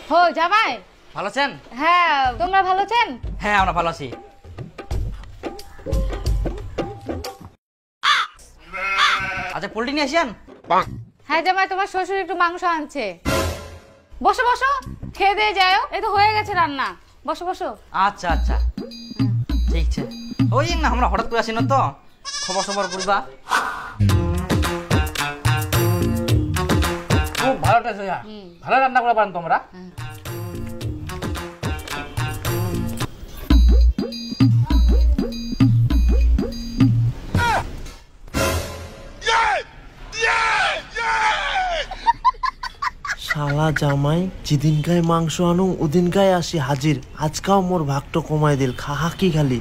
হো জামাই ভালো আছেন? হ্যাঁ, তোমরা ভালো আছেন? হ্যাঁ, আমরা ভালো আছি। আচ্ছা, পোল্ট্রি নিয়ে আসেন। হ্যাঁ জামাই, তোমার শ্বশুর একটু মাংস আনছে। বসো বসো, খেয়ে দিয়ে যাও। এই তো হয়ে গেছে রান্না, বসো বসো। আচ্ছা আচ্ছা, ঠিক আছে। ওই না, আমরা হঠাৎ করে আসি না তো, খবর সবর করবা। খুব ভালো টেস্ট, ভালো রান্না করে পারেন তোমরা। শালা জামাই যেদিনকায় মাংস আনু ওদিনকায় আসি হাজির। আজকাও মোর ভাগটো কমাই দিল, খাহা কি খালি।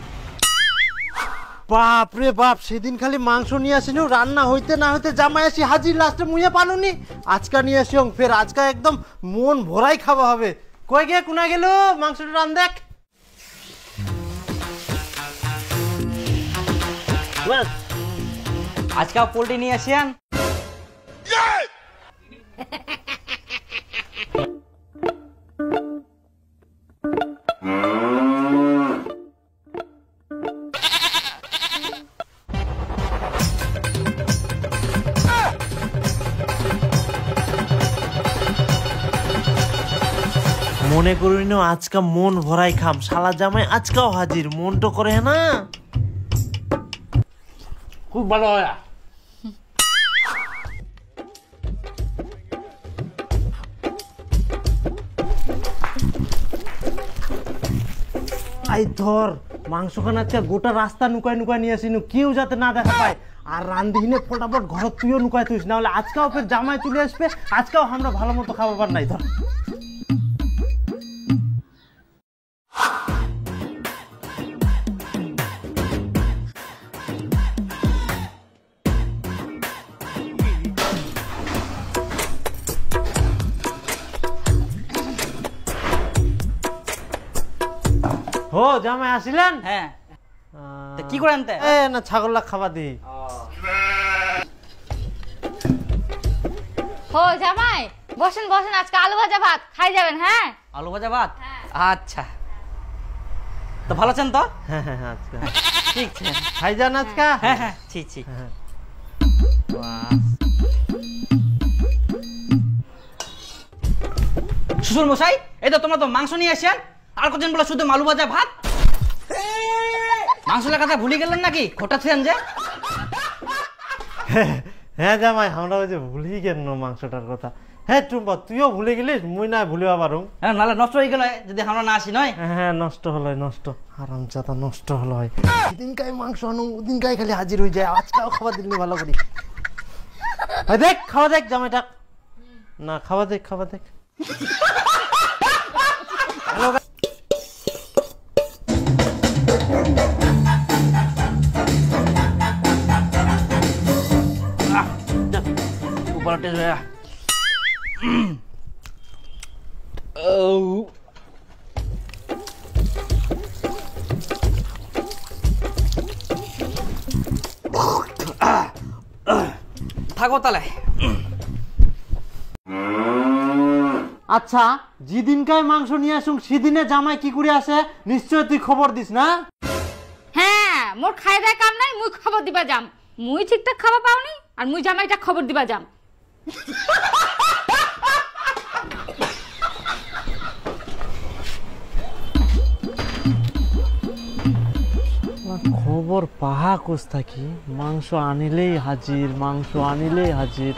বাপ রে বাপ, সেদিন খালি মাংস নিয়ে আসিনু, রান্না হইতে না হইতে জামাই আসি হাজির, লাস্টে মুইয়া পানুনি। আজকা নিয়ে আসি ফের আজকা একদম মন ভরাই খাওয়া হবে। কই গে কোনা গেল মাংসটা রান দেখ। আজকে পোল্ট্রি নিয়ে আসেন। মনে করিনি আজকা মন ভরাই খাম, শালা জামাই আজকাও হাজির, মন তো করে না। খুব ভালো হয়। আই ধর মাংস খান আজকে গোটা রাস্তা নুকায় নুকায় নিয়ে আসিনু, কেউ যাতে না দেখা পায়। আর রান্ধিনে ফটাফট ঘর তুইও নুকায় তুইস, না হলে আজকাও ফের জামাই চলে আসবে, আজকাও আমরা ভালো মতো খাবার নাই। ধর হো জামাই আসিলেন? হ্যাঁ, কি করে আনতে? না ছাগল খাবার দি। হো জামাই, বসেন বসেন, আজকে আলু ভাজা ভাত খাই যাবেন। হ্যাঁ, আলু ভাজা ভাত। আচ্ছা, তো ভালো আছেন তো? হ্যাঁ হ্যাঁ আজকে ঠিক আছে, খাই যান আজকা। হ্যাঁ হ্যাঁ, ঠিক ঠিক। শ্বশুর মশাই, এই তো তোমরা তো মাংস নিয়ে আসেন, আর কজন বলে শুধু আলু ভাজা ভাত। মাংসের কথা ভুলে গেলেন নাকি? খোটাচ্ছেন যে। হ্যাঁ জামাই, আমরা ওই যে ভুলেই গেল মাংসটার কথা। হ্যাঁ টুম্পা, তুইও ভুলে গেলিস, মুই না ভুলিবা পারু। হ্যাঁ, নাহলে নষ্ট হয়ে গেল যদি আমরা না আসি। নয় হ্যাঁ, নষ্ট হলো, নষ্ট হারামজাদা নষ্ট হলো। সেদিনকায় মাংস আনু ওদিনকায় খালি হাজির হয়ে যায়, আজকাও খাবার দিলি ভালো করি। দেখ খাওয়া দেখ জামাইটা, না খাওয়া দেখ খাওয়া দেখ। থাকো তাহলে। আচ্ছা, যেদিনকায় মাংস নিয়ে আসুন সেদিনে জামাই কি করে আসে, নিশ্চয় তুই খবর দিস না? হ্যাঁ, মোর খাই দেয় কাম নাই, মুই খবর দিবা যাম। মুই ঠিকঠাক খাবার পাওনি, আর মুই জামাইটা খবর দিবা যাম। খবর পাহা কোস থাকি, মাংস আনিলেই হাজির, মাংস আনিলেই হাজির।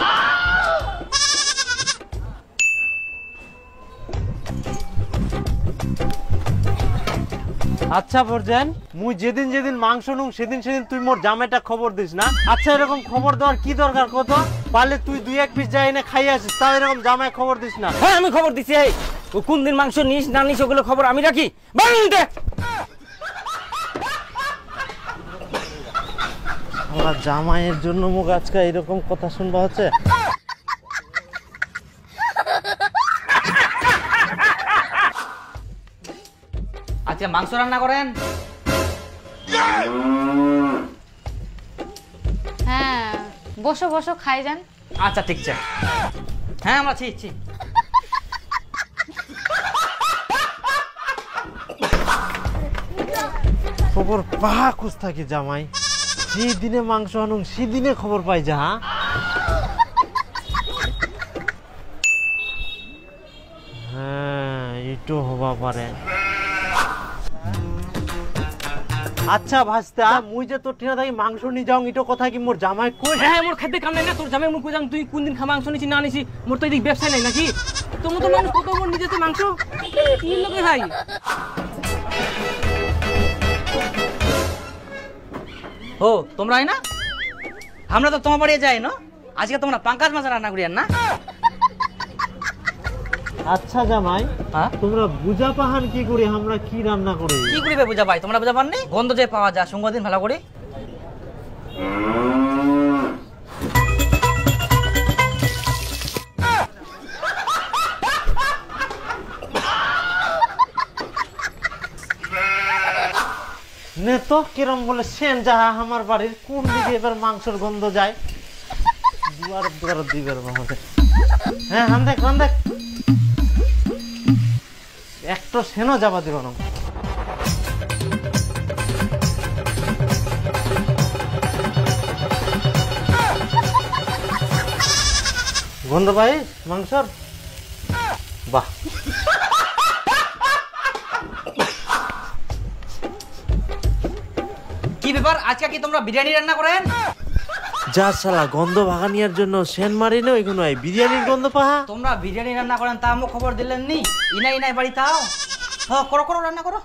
আচ্ছা বরজান, মুই যেদিন যেদিন মাংস নুং সেদিন সেদিন তুই মোর জামাইটা খবর দিস না? আচ্ছা, এরকম খবর দেওয়ার কি দরকার কত? পারলে তুই 2-1 পিস যাই এনে খাই আসিস, তাও এরকম জামাই খবর দিস না। হ্যাঁ, আমি খবর দিচ্ছি। এই ও কোন দিন মাংস নিস না নিস ওগুলো খবর আমি রাখি। আমার জামাইয়ের জন্য মুখ আজকে এরকম কথা শুনবা হচ্ছে। আজকে মাংস রান্না করেন? হ্যাঁ, বসো বসো, খাই যান। আচ্ছা ঠিক আছে, হ্যাঁ আমরা ছি খবর পাহা খুঁজ থাকি জামাই, যে দিনে মাংস আনুন সেদিনে খবর পাই যা। হ্যাঁ এটো হবা পারে। আচ্ছা ভাস্তা, মুই যে তোর ঠিনা থাকি মাংস নিয়ে যাও, ইটো কথা কি মোর জামাই কই? হ্যাঁ মোর খাদ্যে কাম নাই না, তোর জামাই মুখ কই তুই কোন দিন মাংস নিছি না নিছি, মোর তো এদিক ব্যবসা নাই নাকি? তোমার তো মানুষ কত মোর নিজে তো মাংস কি লোকে ভাই। ও তোমরা না, আমরা তো তোমার বাড়ি যাই না, আজকে তোমরা পাঙ্কাজ মাছ রান্না করি না? আচ্ছা জামাই, হ্যাঁ তোমরা বুঝা পাহান কি করি, আমরা কি রান্না করি? কি করিবে বুঝা পাই, তোমরা বুঝা পাননি? গন্ধ যে পাওয়া যায় সঙ্গ দিন ভালো করে। নে তো কিরম বলে সেন যাহা আমার বাড়ির কোন দিকে এবার মাংসের গন্ধ যায়, দুয়ার দুয়ার দিবের মধ্যে। হ্যাঁ হান দেখ একটা সেনও যাবা দিব না। গন্ধ পাই মাংসর, বাহ। কি ব্যাপার, আজকে কি তোমরা বিরিয়ানি রান্না করেন? যা শালা গন্ধ ভাগানিয়ার জন্য সেন মারি না ওইগুলো বিরিয়ানির গন্ধ পাহা। তোমরা বিরিয়ানি রান্না করেন তা আমাকে খবর দিলেন নি? ইনাই বাড়ি তাও। হ্যাঁ করো রান্না করো।